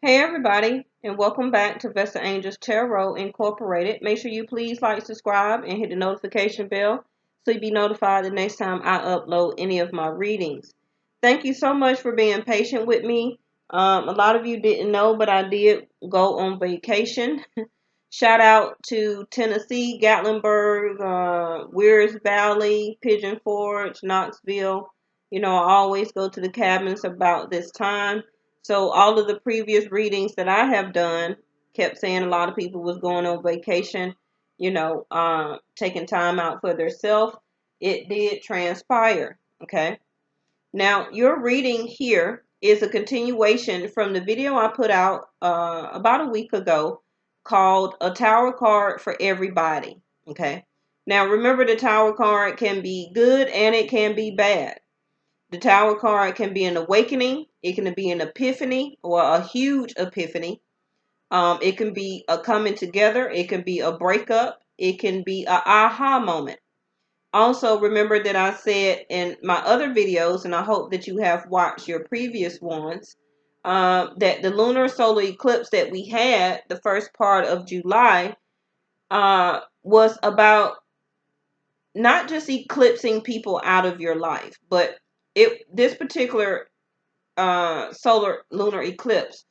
Hey everybody, and welcome back to Vestaangelstarot Tarot Incorporated. Make sure you please like, subscribe, and hit the notification bell so you'll be notified the next time I upload any of my readings. Thank you so much for being patient with me. A lot of you didn't know, but I did go on vacation. Shout out to Tennessee, Gatlinburg, Weirs Valley, Pigeon Forge, Knoxville. You know, I always go to the cabins about this time. So all of the previous readings that I have done kept saying a lot of people was going on vacation, taking time out for themselves. It did transpire. Okay. Now, your reading here is a continuation from the video I put out about a week ago called A Tower Card for Everybody. Okay. Now, remember, the Tower card can be good and it can be bad. The Tower card can be an awakening. It can be an epiphany or a huge epiphany. It can be a coming together. It can be a breakup. It can be a aha moment. Also, remember that I said in my other videos, and I hope that you have watched your previous ones, that the lunar solar eclipse that we had the first part of July was about not just eclipsing people out of your life, but this particular solar lunar eclipse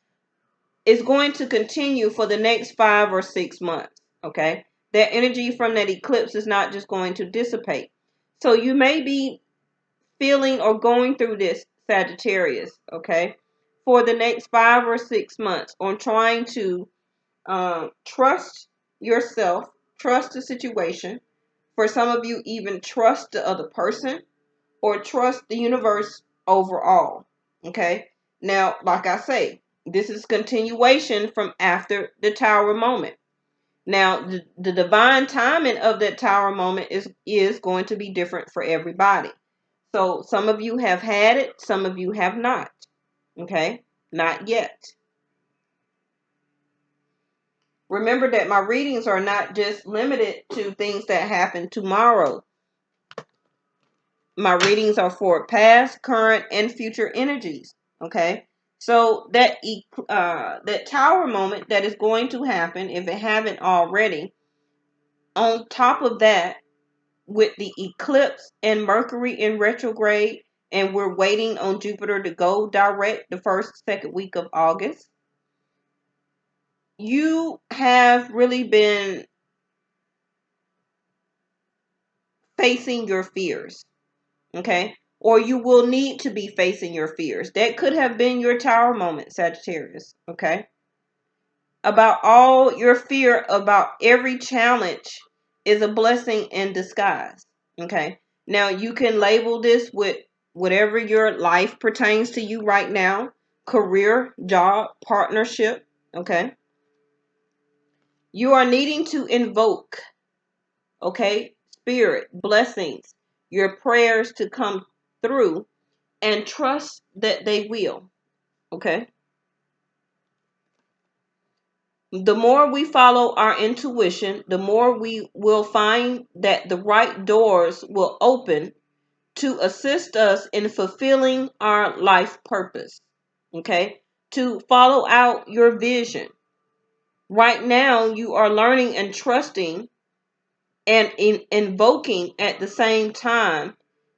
is going to continue for the next 5 or 6 months. Okay, that energy from that eclipse is not just going to dissipate. So you may be feeling or going through this, Sagittarius, okay, for the next 5 or 6 months on trying to trust yourself, trust the situation. For some of you, even trust the other person or trust the universe overall. Okay. Now, like I say, this is continuation from after the Tower moment. Now, the divine timing of that Tower moment is going to be different for everybody. So some of you have had it, some of you have not. Okay? Not yet. Remember that my readings are not just limited to things that happen tomorrow. My readings are for past, current, and future energies. Okay? So that Tower moment that is going to happen, if it haven't already, on top of that, with the eclipse and Mercury in retrograde, and we're waiting on Jupiter to go direct the second week of August. You have really been facing your fears, okay? Or you will need to be facing your fears. That could have been your Tower moment, Sagittarius, okay? About all your fear about every challenge is a blessing in disguise, okay? Now, you can label this with whatever your life pertains to you right now, career, job, partnership, okay? You are needing to invoke, okay, spirit, blessings, your prayers to come through, and trust that they will, okay? The more we follow our intuition, the more we will find that the right doors will open to assist us in fulfilling our life purpose. Okay? To follow out your vision. Right now, you are learning and trusting and invoking at the same time,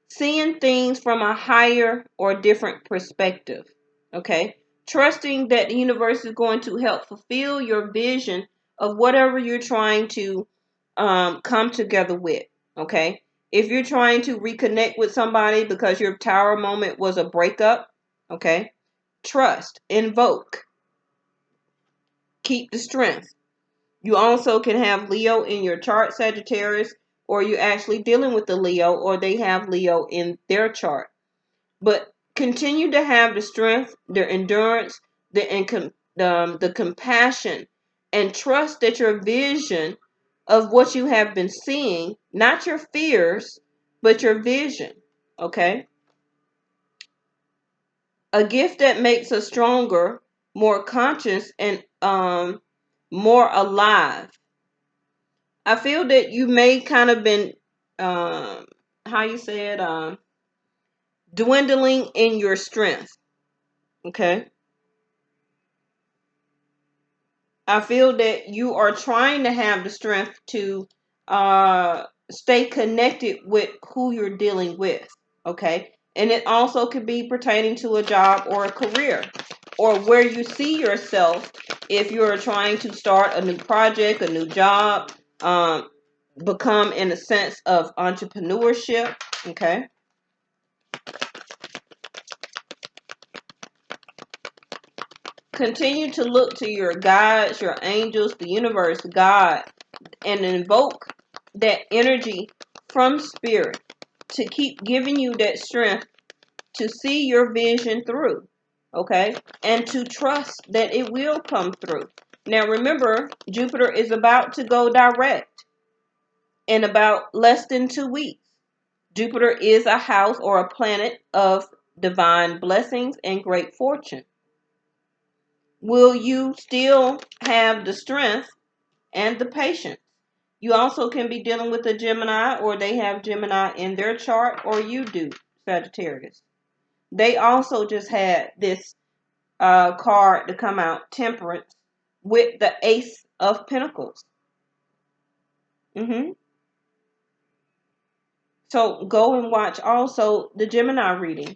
seeing things from a higher or different perspective. Okay? Trusting that the universe is going to help fulfill your vision of whatever you're trying to come together with. Okay? If you're trying to reconnect with somebody because your Tower moment was a breakup, okay? Trust, invoke, keep the strength. You also can have Leo in your chart, Sagittarius, or you're actually dealing with the Leo, or they have Leo in their chart. But continue to have the strength, the endurance, the compassion, and trust that your vision of what you have been seeing, not your fears, but your vision, okay? A gift that makes us stronger, more conscious, and more alive. I feel that you may kind of been, how you say it, dwindling in your strength. Okay. I feel that you are trying to have the strength to stay connected with who you're dealing with. Okay. And it also could be pertaining to a job or a career, or where you see yourself if you're trying to start a new project, a new job, become in a sense of entrepreneurship. Okay. Continue to look to your guides, your angels, the universe, God, and invoke that energy from spirit to keep giving you that strength to see your vision through, okay? And to trust that it will come through. Now remember, Jupiter is about to go direct in about less than 2 weeks. Jupiter is a house or a planet of divine blessings and great fortune. Will you still have the strength and the patience? You also can be dealing with a Gemini, or they have Gemini in their chart, or you do, Sagittarius. They also just had this card to come out, Temperance, with the Ace of Pentacles. So go and watch also the Gemini reading.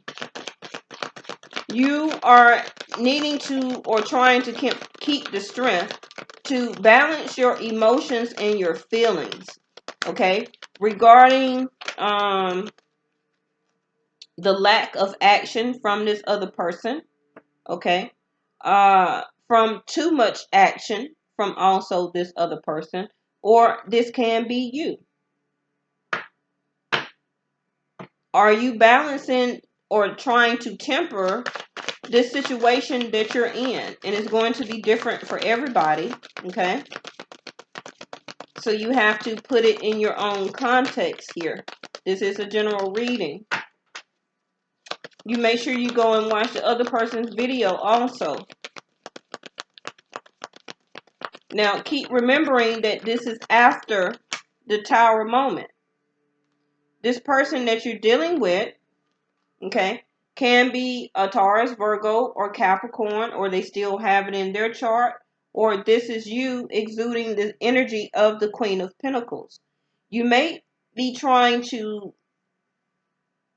You are needing to or trying to keep the strength to balance your emotions and your feelings, okay? Regarding the lack of action from this other person, okay? From too much action from also this other person, or this can be you. Are you balancing or trying to temper this situation that you're in? And it's going to be different for everybody, okay? So you have to put it in your own context here. This is a general reading. You make sure you go and watch the other person's video also. Now, keep remembering that this is after the Tower moment. This person that you're dealing with, okay, can be a Taurus, Virgo, or Capricorn, or they still have it in their chart, or this is you exuding the energy of the Queen of Pentacles. You may be trying to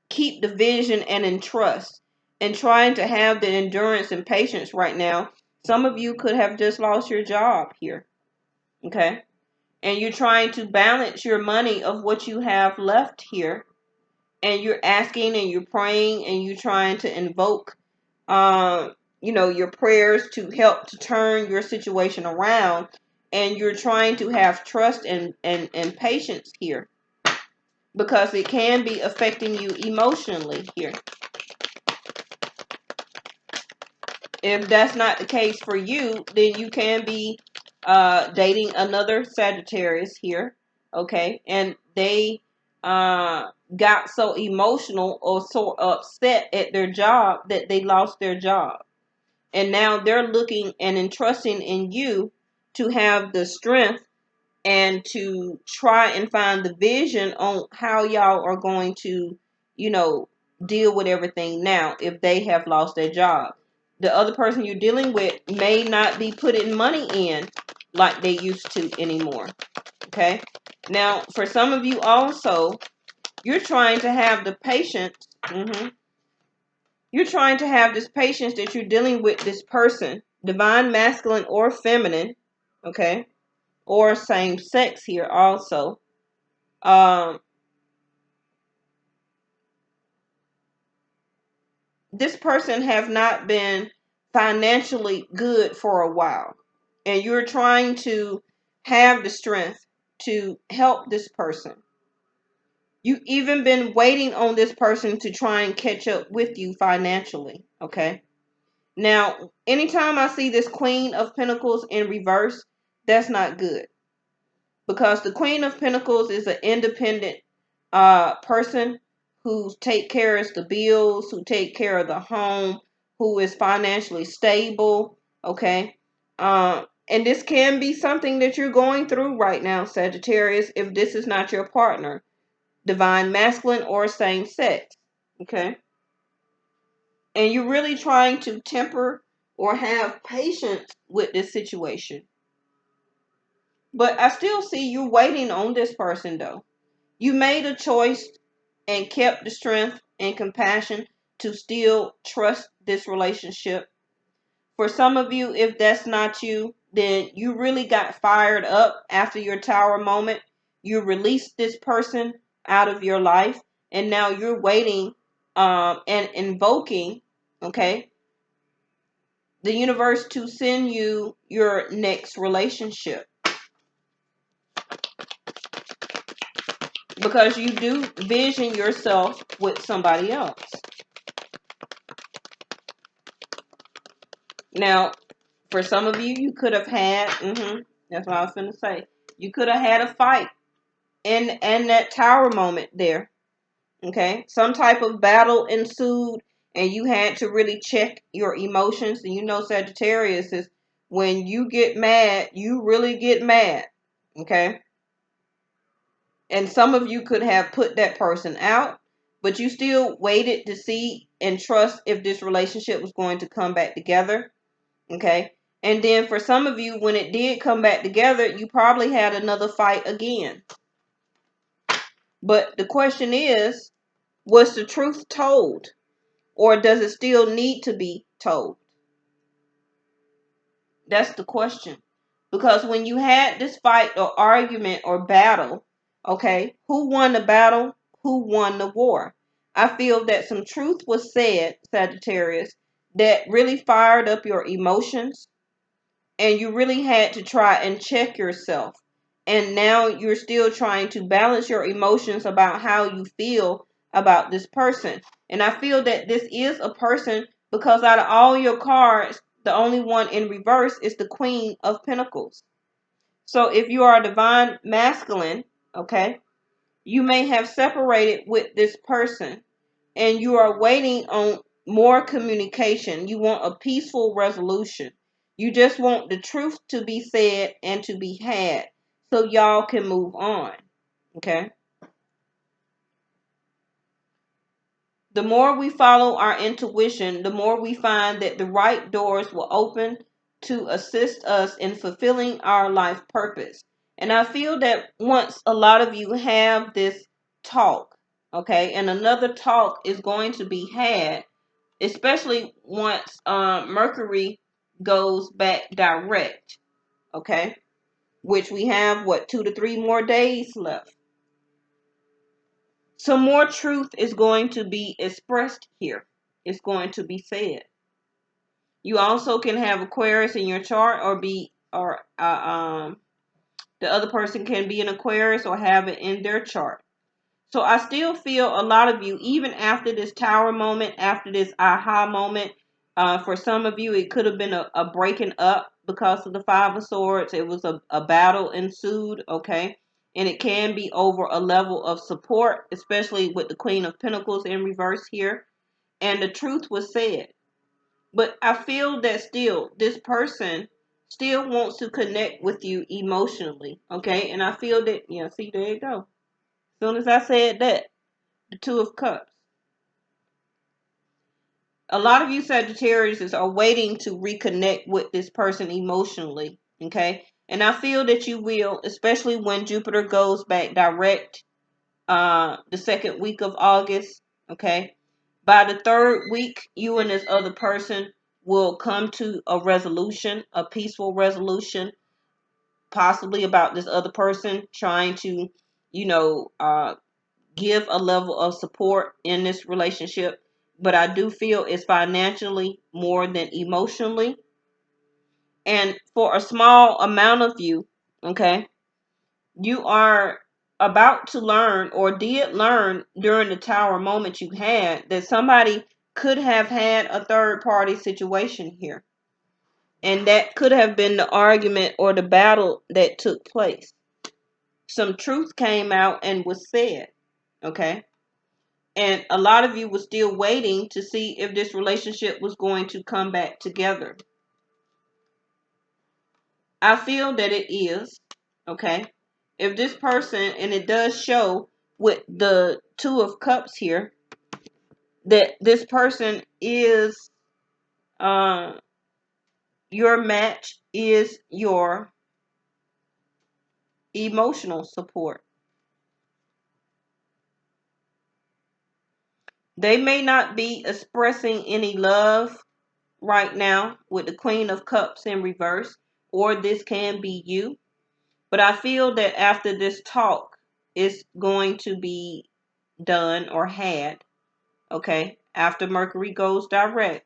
keep the vision and in trust and trying to have the endurance and patience right now. Some of you could have just lost your job here, okay? And you're trying to balance your money of what you have left here, and you're asking and you're praying and you're trying to invoke your prayers to help to turn your situation around, and you're trying to have trust and patience here, because it can be affecting you emotionally here. If that's not the case for you, then you can be dating another Sagittarius here, okay? And they got so emotional or so upset at their job that they lost their job. And now they're looking and entrusting in you to have the strength and to try and find the vision on how y'all are going to, deal with everything now if they have lost their job. The other person you're dealing with may not be putting money in like they used to anymore. Okay? Now, for some of you also, you're trying to have the patience. You're trying to have this patience that you're dealing with this person, divine masculine or feminine, okay? Or same sex here also. This person have not been financially good for a while, and you're trying to have the strength to help this person. You've even been waiting on this person to try and catch up with you financially, okay? Now, anytime I see this Queen of Pentacles in reverse, that's not good. Because the Queen of Pentacles is an independent person who take care of the bills, who take care of the home, who is financially stable, okay? And this can be something that you're going through right now, Sagittarius, if this is not your partner, divine masculine or same sex, okay? And you're really trying to temper or have patience with this situation. But I still see you waiting on this person, though. You made a choice and kept the strength and compassion to still trust this relationship. For some of you, if that's not you, then you really got fired up after your tower moment. You released this person out of your life, and now you're waiting and invoking, okay, the universe to send you your next relationship. Because you do vision yourself with somebody else. Now, for some of you, you could have had, that's what I was going to say. You could have had a fight and that tower moment there. Okay. Some type of battle ensued and you had to really check your emotions. And you know, Sagittarius is when you get mad, you really get mad. Okay. And some of you could have put that person out, but you still waited to see and trust if this relationship was going to come back together. Okay. And then for some of you, when it did come back together, you probably had another fight again. But the question is, was the truth told? Or does it still need to be told? That's the question. Because when you had this fight or argument or battle, okay, who won the battle? Who won the war? I feel that some truth was said, Sagittarius, that really fired up your emotions. And you really had to try and check yourself. And now you're still trying to balance your emotions about how you feel about this person. And I feel that this is a person because out of all your cards, the only one in reverse is the Queen of Pentacles. So if you are a divine masculine, okay, you may have separated with this person and you are waiting on more communication. You want a peaceful resolution. You just want the truth to be said and to be had so y'all can move on. Okay? The more we follow our intuition, the more we find that the right doors will open to assist us in fulfilling our life purpose. And I feel that once a lot of you have this talk, okay, and another talk is going to be had, especially once Mercury goes back direct, okay, which we have, 2 to 3 more days left. Some more truth is going to be expressed here. It's going to be said. You also can have Aquarius in your chart or the other person can be an Aquarius or have it in their chart. So I still feel a lot of you, even after this tower moment, after this aha moment, for some of you, it could have been a breaking up because of the Five of Swords. It was a battle ensued, okay? And it can be over a level of support, especially with the Queen of Pentacles in reverse here. And the truth was said. But I feel that still, this person still wants to connect with you emotionally, okay? And I feel that, yeah, see, there you go. As soon as I said that, the Two of Cups. A lot of you Sagittarius are waiting to reconnect with this person emotionally, okay? And I feel that you will, especially when Jupiter goes back direct the second week of August, okay? By the third week, you and this other person will come to a resolution, a peaceful resolution, possibly about this other person trying to, you know, give a level of support in this relationship, but I do feel it's financially more than emotionally. And for a small amount of you, okay, you are about to learn or did learn during the tower moment you had that somebody could have had a third party situation here. And that could have been the argument or the battle that took place. Some truth came out and was said, okay? And a lot of you were still waiting to see if this relationship was going to come back together. I feel that it is, okay? If this person, and it does show with the Two of Cups here, that this person is your match, is your emotional support. They may not be expressing any love right now with the Queen of Cups in reverse, or this can be you. But I feel that after this talk is going to be done or had, okay, after Mercury goes direct.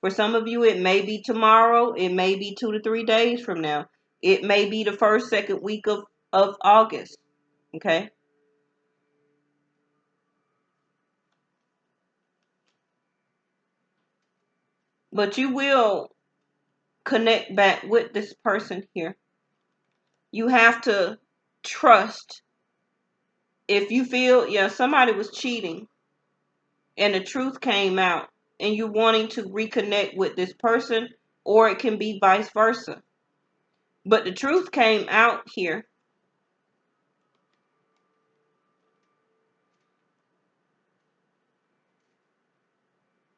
For some of you, it may be tomorrow. It may be 2 to 3 days from now. It may be the first, second week of August, okay? But you will connect back with this person here. You have to trust. If you feel, yeah, somebody was cheating and the truth came out and you're wanting to reconnect with this person, or it can be vice versa. But the truth came out here.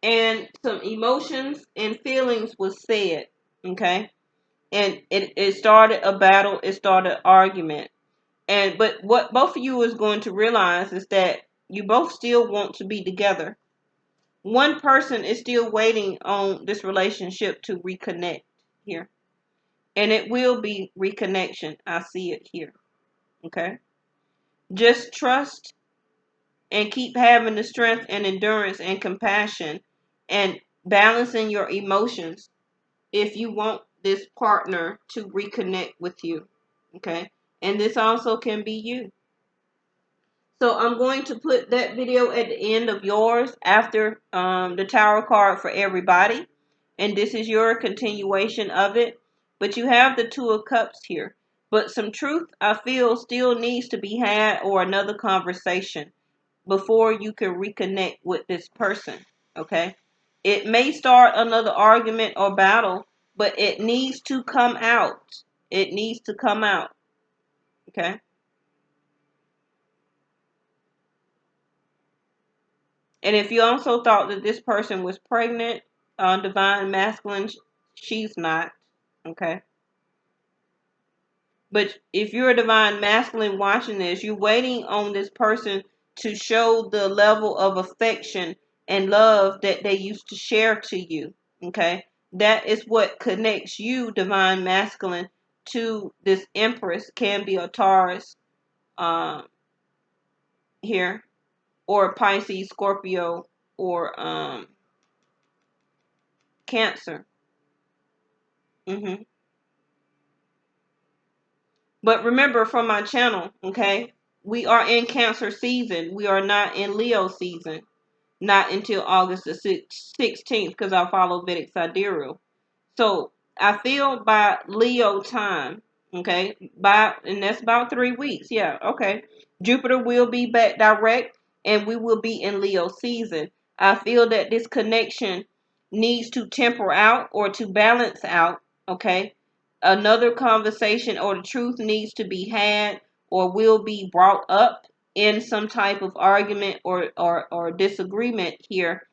And some emotions and feelings was said, okay? And it started a battle, it started an argument. But what both of you is going to realize is that you both still want to be together. One person is still waiting on this relationship to reconnect here. And it will be reconnection. I see it here. Okay? Just trust and keep having the strength and endurance and compassion and balancing your emotions if you want this partner to reconnect with you. Okay? And this also can be you. So I'm going to put that video at the end of yours after the tarot card for everybody. And this is your continuation of it. But you have the Two of Cups here. But some truth, I feel, still needs to be had, or another conversation before you can reconnect with this person. Okay? It may start another argument or battle, but it needs to come out. It needs to come out. Okay? And if you also thought that this person was pregnant, divine masculine, she's not. Okay? But if you're a divine masculine watching this, you're waiting on this person to show the level of affection and love that they used to share to you. Okay? That is what connects you, divine masculine, to this Empress, can be a Taurus here, or Pisces, Scorpio, or Cancer. But remember, from my channel, okay, we are in Cancer season. We are not in Leo season. Not until August the 16th, because I follow Vedic Sidereal. So I feel by Leo time, okay, and that's about 3 weeks. Yeah, okay. Jupiter will be back direct, and we will be in Leo season. I feel that this connection needs to temper out or to balance out, okay? Another conversation or the truth needs to be had or will be brought up in some type of argument or disagreement here,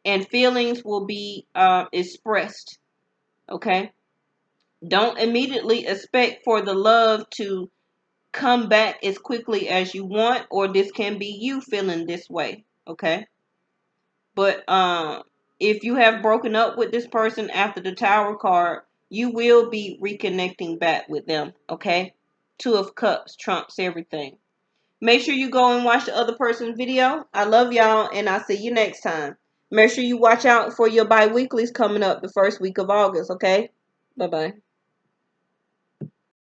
and feelings will be expressed. Okay? Don't immediately expect for the love to come back as quickly as you want, or this can be you feeling this way. Okay? But if you have broken up with this person after the Tower card, you will be reconnecting back with them. Okay? Two of Cups trumps everything. Make sure you go and watch the other person's video. I love y'all, and I'll see you next time. Make sure you watch out for your bi-weeklies coming up the first week of August, okay? Bye-bye.